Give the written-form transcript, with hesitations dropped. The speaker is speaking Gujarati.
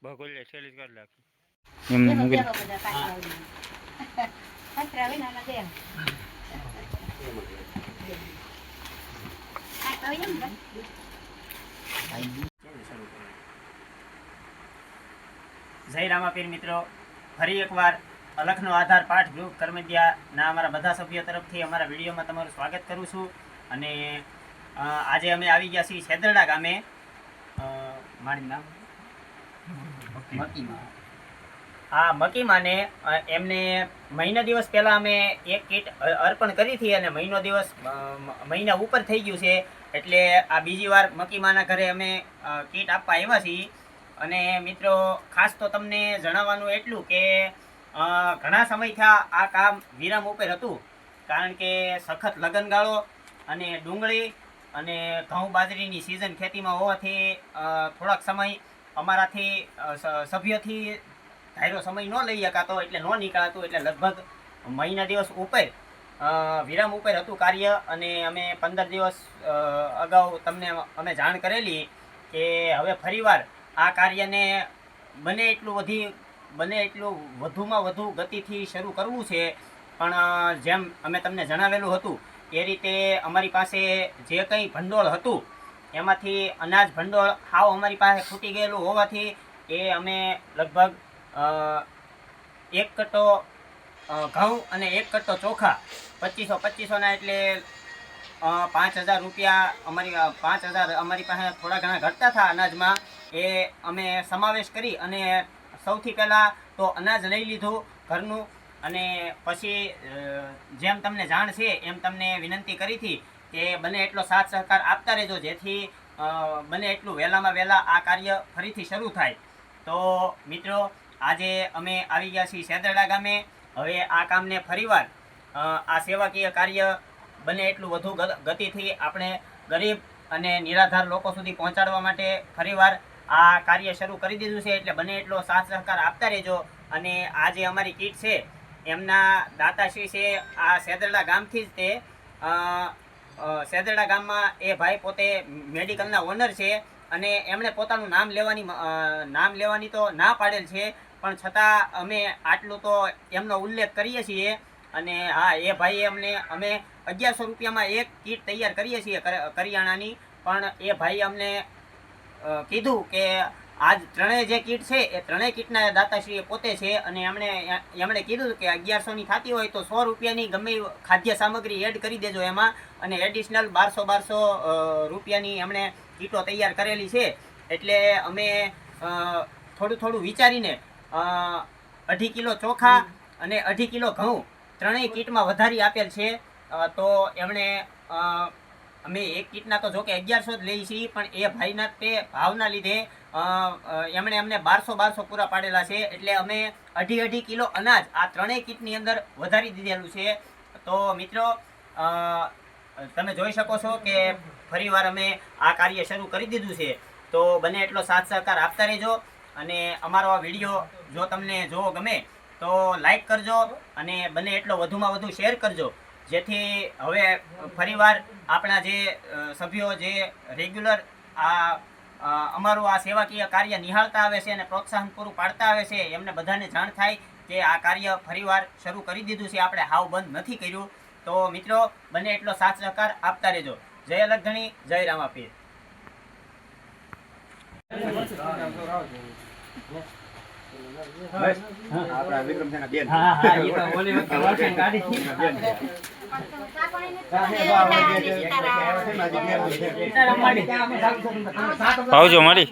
ભગોલે છેલ્લી કરી નાખી એમને મૂકી જય રામાપીર મિત્રો, ફરી એકવાર અલખનો આધાર પાઠ ગ્રુપ કરમદિયાના અમારા બધા સભ્યો તરફથી અમારા વિડીયોમાં તમારું સ્વાગત કરું છું. અને આજે અમે આવી ગયા છીએ સેદરડા ગામે. મારું નામ મકીમાને એમને મહિના દિવસ પહેલાં અમે એક કીટ અર્પણ કરી હતી અને મહિના ઉપર થઈ ગયું છે. એટલે આ બીજી વાર મકીમાના ઘરે અમે કીટ આપવા આવ્યા છીએ. અને મિત્રો, ખાસ તો તમને જણાવવાનું એટલું કે ઘણા સમયથી આ કામ વિરામ ઉપર હતું, કારણ કે સખત લગનગાળો અને ડુંગળી અને ઘઉં બાજરીની સિઝન ખેતીમાં હોવાથી થોડાક સમય અમારાથી સભ્યોથી ધાર્યો સમય ન લઈ શકાતો, એટલે ન નીકળાતું. એટલે લગભગ મહિના દિવસ ઉપર વિરામ ઉપર હતું કાર્ય. અને અમે 15 દિવસ અગાઉ તમને અમે જાણ કરેલી કે હવે ફરીવાર આ કાર્યને બને એટલું વધુમાં વધુ ગતિથી શરૂ કરવું છે. પણ જેમ અમે તમને જણાવેલું હતું એ રીતે અમારી પાસે જે કંઈ ભંડોળ હતું એમાંથી અનાજ ભંડોળ હાવ અમારી પાસે ખૂટી ગયેલું હોવાથી એ અમે લગભગ 1 કટ્ટો ઘઉં અને 1 કટ્ટો ચોખા 2500ના, એટલે 5000 રૂપિયા અમારી પાસે થોડા ઘણા ઘટતા હતા અનાજમાં. એ અમે સમાવેશ કરી અને સૌથી પહેલાં તો અનાજ લઈ લીધું ઘરનું. અને પછી જેમ તમને જાણ છે એમ તમને વિનંતી કરી હતી કે બને એટલો સાથ સહકાર આપતા રહેજો, જેથી બને એટલું વહેલામાં વહેલા આ કાર્ય ફરીથી શરૂ થાય. તો મિત્રો, આજે અમે આવી ગયા છીએ સેદરડા ગામે. હવે આ કામને ફરીવાર આ સેવાકીય કાર્ય બને એટલું વધુ ગતિથી આપણે ગરીબ અને નિરાધાર લોકો સુધી પહોંચાડવા માટે ફરીવાર આ કાર્ય શરૂ કરી દીધું છે. એટલે બને એટલો સાથ સહકાર આપતા રહેજો. અને આ જે અમારી કીટ છે એમના દાતાશ્રી છે આ સેદરડા ગામથી જ. તે સેદરડા ગામમાં એ ભાઈ પોતે મેડિકલના ઓનર છે અને એમણે પોતાનું નામ લેવાની તો ના પાડેલ છે, પણ છતાં અમે આટલું તો એમનો ઉલ્લેખ કરીએ છીએ. અને હા, એ ભાઈએ અમે 1100 રૂપિયામાં એક કીટ તૈયાર કરીએ છીએ કરિયાણાની. પણ એ ભાઈએ અમને કીધું કે આજ ત્રણેય જે કીટ છે એ ત્રણેય કીટના દાતાશ્રી પોતે છે. અને એમણે કીધું કે 1100ની થતી હોય તો 100 રૂપિયાની ગમે ખાદ્ય સામગ્રી એડ કરી દેજો એમાં. અને એડિશનલ 1200 રૂપિયાની એમણે કીટો તૈયાર કરેલી છે. એટલે અમે થોડું વિચારીને 2.5 કિલો ચોખા અને 2.5 કિલો ઘઉં ત્રણેય કીટમાં વધારી આપેલ છે. તો એમણે અમે એક કીટના તો જોકે 1100 જ લઈએ છીએ, પણ એ ભાઈના તે ભાવના લીધે એમણે અમને 1200 પૂરા પાડેલા છે. એટલે અમે 2.5 કિલો અનાજ આ ત્રણેય કીટની અંદર વધારી દીધેલું છે. તો મિત્રો, તમે જોઈ શકો છો કે ફરીવાર અમે આ કાર્ય શરૂ કરી દીધું છે. તો બને એટલો સાથ સહકાર આપતા રહેજો. અને અમારો આ વિડીયો જો તમને જોવો ગમે તો લાઈક કરજો અને બને એટલો વધુમાં વધુ શેર કરજો, જેથી હવે ફરીવાર આપણા જે સભ્યો જે રેગ્યુલર અમારું આ સેવાકીય કાર્ય નિહાળતા આવે છે અને પ્રોત્સાહન પૂરું પાડતા આવે છે એમને બધાને જાણ થાય કે આ કાર્ય ફરીવાર શરૂ કરી દીધું છે, આપણે હાવ બંધ નથી કર્યું. તો મિત્રો, બને એટલો સાથ સહકાર આપતા રહેજો. જય અલગધણી, જય રામાપીર. આપણા વિક્રમસેના બેન. આવજો મારી.